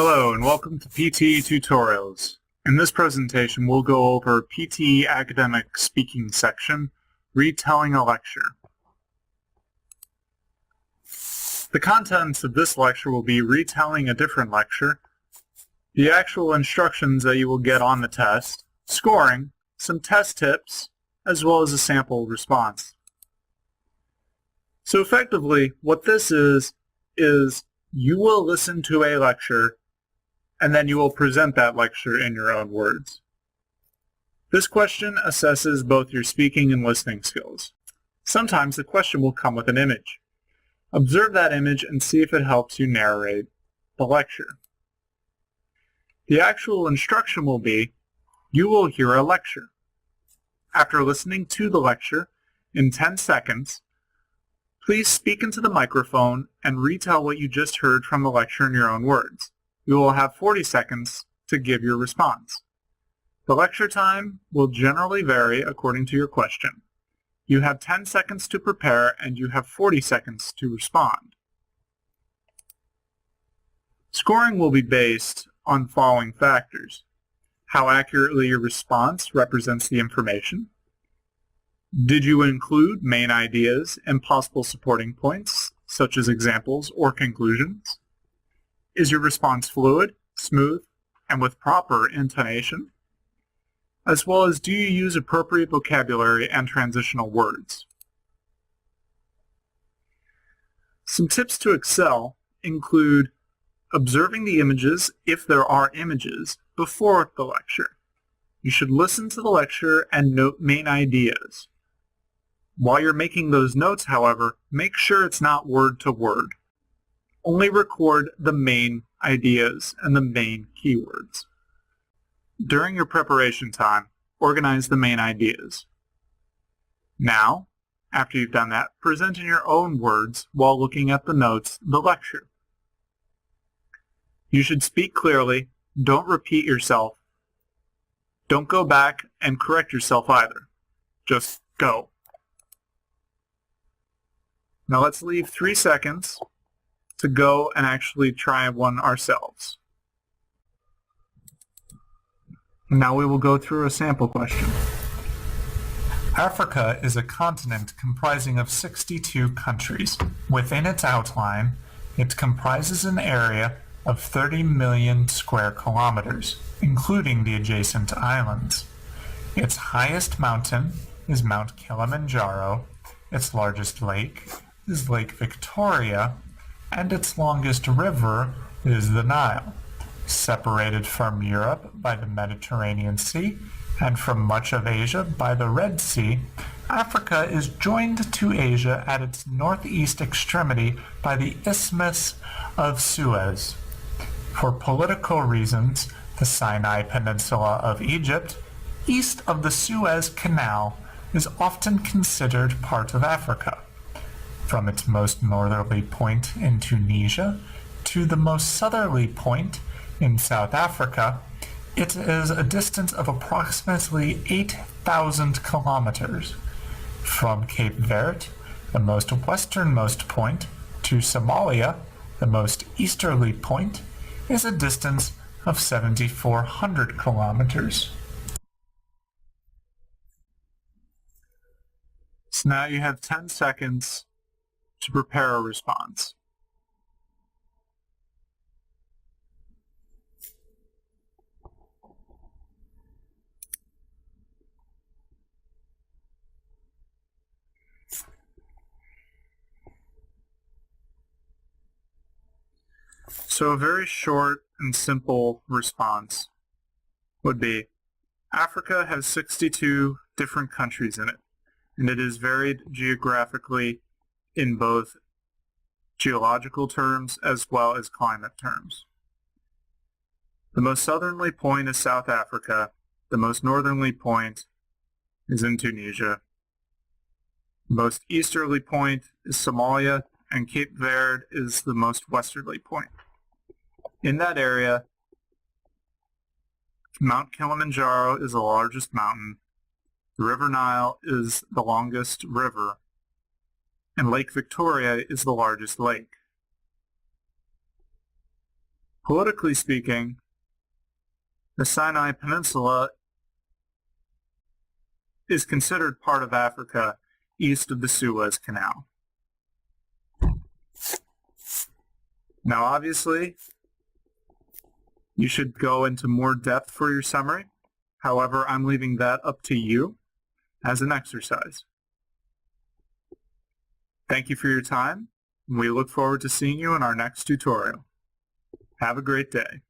Hello and welcome to PTE Tutorials. In this presentation we'll go over PTE Academic Speaking section, Retelling a Lecture. The contents of this lecture will be retelling a different lecture, the actual instructions that you will get on the test, scoring, some test tips, as well as a sample response. So effectively what this is you will listen to a lecture and then you will present that lecture in your own words. This question assesses both your speaking and listening skills. Sometimes the question will come with an image. Observe that image and see if it helps you narrate the lecture. The actual instruction will be, you will hear a lecture. After listening to the lecture, in 10 seconds, please speak into the microphone and retell what you just heard from the lecture in your own words. You will have 40 seconds to give your response. The lecture time will generally vary according to your question. You have 10 seconds to prepare and you have 40 seconds to respond. Scoring will be based on the following factors: how accurately your response represents the information, did you include main ideas and possible supporting points, such as examples or conclusions, is your response fluid, smooth, and with proper intonation? As well as, do you use appropriate vocabulary and transitional words? Some tips to excel include observing the images, if there are images, before the lecture. You should listen to the lecture and note main ideas. While you're making those notes, however, make sure it's not word to word. Only record the main ideas and the main keywords. During your preparation time, organize the main ideas. Now, after you've done that, present in your own words while looking at the notes the lecture. You should speak clearly, don't repeat yourself. Don't go back and correct yourself either. Just go. Now let's leave 3 seconds to go and actually try one ourselves. Now we will go through a sample question. Africa is a continent comprising of 62 countries. Within its outline, it comprises an area of 30 million square kilometers, including the adjacent islands. Its highest mountain is Mount Kilimanjaro, its largest lake is Lake Victoria, and its longest river is the Nile. Separated from Europe by the Mediterranean Sea and from much of Asia by the Red Sea, Africa is joined to Asia at its northeast extremity by the Isthmus of Suez. For political reasons, the Sinai Peninsula of Egypt, east of the Suez Canal, is often considered part of Africa. From its most northerly point in Tunisia to the most southerly point in South Africa, it is a distance of approximately 8,000 kilometers. From Cape Verde, the most westernmost point, to Somalia, the most easterly point, is a distance of 7,400 kilometers. So now you have 10 seconds to prepare a response. So a very short and simple response would be, Africa has 62 different countries in it, and it is varied geographically in both geological terms as well as climate terms. The most southerly point is South Africa. The most northerly point is in Tunisia. The most easterly point is Somalia, and Cape Verde is the most westerly point. In that area, Mount Kilimanjaro is the largest mountain, the River Nile is the longest river, and Lake Victoria is the largest lake. Politically speaking, the Sinai Peninsula is considered part of Africa east of the Suez Canal. Now, obviously, you should go into more depth for your summary. However, I'm leaving that up to you as an exercise. Thank you for your time. We look forward to seeing you in our next tutorial. Have a great day.